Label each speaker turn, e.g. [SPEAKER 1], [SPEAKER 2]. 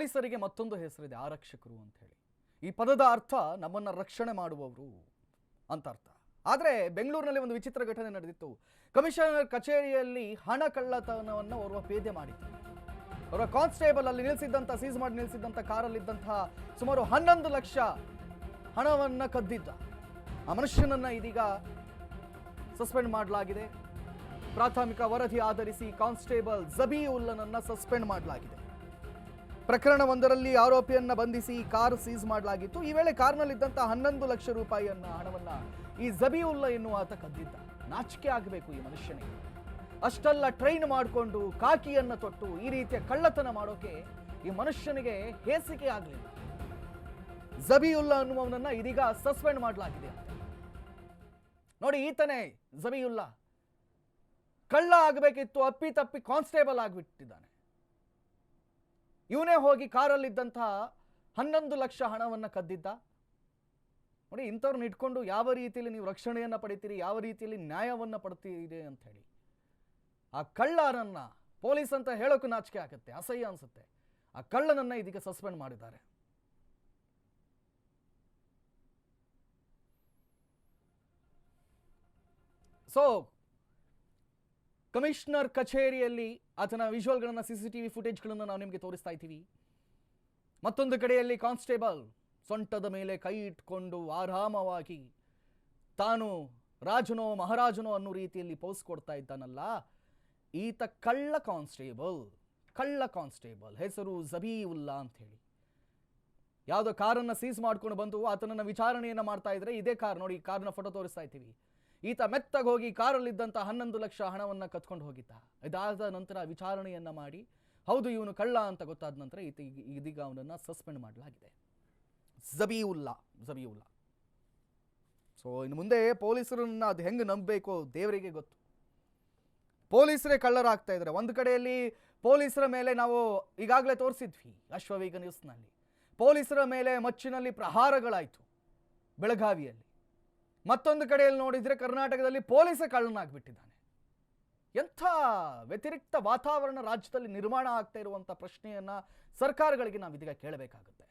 [SPEAKER 1] ಪೊಲೀಸರಿಗೆ ಮತ್ತೊಂದು ಹೆಸರಿದೆ, ಆರಕ್ಷಕರು ಅಂತ ಹೇಳಿ. ಈ ಪದದ ಅರ್ಥ ನಮ್ಮನ್ನ ರಕ್ಷಣೆ ಮಾಡುವವರು ಅಂತ ಅರ್ಥ. ಆದರೆ ಬೆಂಗಳೂರಿನಲ್ಲಿ ಒಂದು ವಿಚಿತ್ರ ಘಟನೆ ನಡೆದಿತ್ತು. ಕಮಿಷನರ್ ಕಚೇರಿಯಲ್ಲಿ ಹಣ ಕಳ್ಳತನವನ್ನು ಓರ್ವ ಪೇದೆ ಮಾಡಿತ್ತು. ಅವರ ಕಾನ್ಸ್ಟೇಬಲ್ ಅಲ್ಲಿ ನಿಲ್ಲಿಸಿದ್ದಂಥ, ಸೀಸ್ ಮಾಡಿ ನಿಲ್ಲಿಸಿದ್ದಂಥ ಕಾರಲ್ಲಿದ್ದಂತಹ ಸುಮಾರು 11 ಲಕ್ಷ ಹಣವನ್ನು ಕದ್ದಿದ್ದ ಆ ಮನುಷ್ಯನನ್ನ ಇದೀಗ ಸಸ್ಪೆಂಡ್ ಮಾಡಲಾಗಿದೆ. ಪ್ರಾಥಮಿಕ ವರದಿ ಆಧರಿಸಿ ಕಾನ್ಸ್ಟೇಬಲ್ ಜಬೀಉಲ್ಲನನ್ನ ಸಸ್ಪೆಂಡ್ ಮಾಡಲಾಗಿದೆ. ಪ್ರಕರಣವೊಂದರಲ್ಲಿ ಆರೋಪಿಯನ್ನ ಬಂಧಿಸಿ ಕಾರ್ ಸೀಸ್ ಮಾಡಲಾಗಿತ್ತು. ಈ ವೇಳೆ ಕಾರ್ನಲ್ಲಿದ್ದಂತಹ 11 ಲಕ್ಷ ರೂಪಾಯಿಯನ್ನ ಹಣವನ್ನ ಈ ಜಬೀಉಲ್ಲಾ ಎನ್ನುವ ಆತ ಕದ್ದಿದ್ದ. ನಾಚಿಕೆ ಆಗಬೇಕು ಈ ಮನುಷ್ಯನಿಗೆ. ಅಷ್ಟೆಲ್ಲ ಟ್ರೈನ್ ಮಾಡಿಕೊಂಡು ಕಾಕಿಯನ್ನ ತೊಟ್ಟು ಈ ರೀತಿಯ ಕಳ್ಳತನ ಮಾಡೋಕೆ ಈ ಮನುಷ್ಯನಿಗೆ ಹೇಸಿಕೆ ಆಗಲಿಲ್ಲ. ಜಬೀಉಲ್ಲಾ ಅನ್ನುವವನನ್ನ ಇದೀಗ ಸಸ್ಪೆಂಡ್ ಮಾಡಲಾಗಿದೆ. ನೋಡಿ, ಈತನೇ ಜಬೀಉಲ್ಲಾ. ಕಳ್ಳ ಆಗಬೇಕಿತ್ತು, ಅಪ್ಪಿ ಕಾನ್ಸ್ಟೇಬಲ್ ಆಗಿಬಿಟ್ಟಿದ್ದಾನೆ. ಇವನೇ ಹೋಗಿ ಕಾರಲ್ಲಿದ್ದಂತಹ 11 ಲಕ್ಷ ಹಣವನ್ನು ಕದ್ದಿದ್ದ. ನೋಡಿ, ಇಂಥವ್ರನ್ನ ಇಟ್ಕೊಂಡು ಯಾವ ರೀತಿಯಲ್ಲಿ ನೀವು ರಕ್ಷಣೆಯನ್ನು ಪಡಿತೀರಿ, ಯಾವ ರೀತಿಯಲ್ಲಿ ನ್ಯಾಯವನ್ನು ಪಡ್ತೀರಿ ಅಂತ ಹೇಳಿ ಆ ಕಳ್ಳನನ್ನ ಪೊಲೀಸ್ ಅಂತ ಹೇಳೋಕೆ ನಾಚಿಕೆ ಆಗುತ್ತೆ, ಅಸಹ್ಯ ಅನ್ಸುತ್ತೆ. ಆ ಕಳ್ಳನನ್ನ ಇದೀಗ ಸಸ್ಪೆಂಡ್ ಮಾಡಿದ್ದಾರೆ. ಸೊ ಕಮಿಷನರ್ ಕಚೇರಿಯಲ್ಲಿ ಆತನ ವಿಜುವಲ್ಗಳನ್ನು, CCTV ಫುಟೇಜ್ಗಳನ್ನು ನಾವು ನಿಮಗೆ ತೋರಿಸ್ತಾ ಇದ್ದೀವಿ. ಮತ್ತೊಂದು ಕಡೆಯಲ್ಲಿ ಕಾನ್ಸ್ಟೇಬಲ್ ಸೊಂಟದ ಮೇಲೆ ಕೈ ಇಟ್ಕೊಂಡು ಆರಾಮವಾಗಿ ತಾನು ರಾಜನೋ ಮಹಾರಾಜನೋ ಅನ್ನೋ ರೀತಿಯಲ್ಲಿ ಪೋಸ್ ಕೊಡ್ತಾ ಇದ್ದಾನಲ್ಲ, ಈತ ಕಳ್ಳ ಕಾನ್ಸ್ಟೇಬಲ್ ಹೆಸರು ಜಬೀಉಲ್ಲಾ ಅಂತ ಹೇಳಿ. ಯಾವುದೋ ಕಾರನ್ನು ಸೀಸ್ ಮಾಡ್ಕೊಂಡು ಬಂದು ಆತನನ್ನ ವಿಚಾರಣೆಯನ್ನು ಮಾಡ್ತಾ ಇದ್ರೆ, ಇದೇ ಕಾರ್ ನೋಡಿ, ಕಾರ್ನ ಫೋಟೋ ತೋರಿಸ್ತಾ ಇದ್ದೀವಿ. ಈತ ಮೆತ್ತಗೆ ಹೋಗಿ ಕಾರಲ್ಲಿದ್ದಂಥ 11 ಲಕ್ಷ ಹಣವನ್ನು ಕತ್ಕೊಂಡು ಹೋಗಿದ್ದ. ಇದಾದ ನಂತರ ವಿಚಾರಣೆಯನ್ನ ಮಾಡಿ ಹೌದು ಇವನು ಕಳ್ಳ ಅಂತ ಗೊತ್ತಾದ ನಂತರ ಇದೀಗ ಅವನನ್ನು ಸಸ್ಪೆಂಡ್ ಮಾಡಲಾಗಿದೆ. ಜಬೀಉಲ್ಲಾ. ಸೊ ಇನ್ನು ಮುಂದೆ ಪೊಲೀಸರನ್ನ ಅದು ಹೆಂಗೆ ನಂಬಬೇಕು ದೇವರಿಗೆ ಗೊತ್ತು. ಪೊಲೀಸರೇ ಕಳ್ಳರಾಗ್ತಾ ಇದ್ದಾರೆ. ಒಂದು ಕಡೆಯಲ್ಲಿ ಪೊಲೀಸರ ಮೇಲೆ ನಾವು ಈಗಾಗಲೇ ತೋರಿಸಿದ್ವಿ ಅಶ್ವವೇಗ ನ್ಯೂಸ್ನಲ್ಲಿ. ಪೊಲೀಸರ ಮೇಲೆ ಮಚ್ಚಿನಲ್ಲಿ ಪ್ರಹಾರಗಳಾಯಿತು ಬೆಳಗಾವಿಯಲ್ಲಿ. ಮತ್ತೊಂದು ಕಡೆಯಲ್ಲಿ ನೋಡಿದರೆ ಕರ್ನಾಟಕದಲ್ಲಿ ಪೊಲೀಸ ಕಳ್ಳನಾಗ್ಬಿಟ್ಟಿದ್ದಾನೆ. ಎಂಥ ವ್ಯತಿರಿಕ್ತ ವಾತಾವರಣ ರಾಜ್ಯದಲ್ಲಿ ನಿರ್ಮಾಣ ಆಗ್ತಾ ಇರುವಂಥ ಪ್ರಶ್ನೆಯನ್ನ ಸರ್ಕಾರಗಳಿಗೆ ನಾವು ಇದೀಗ ಕೇಳಬೇಕಾಗುತ್ತೆ.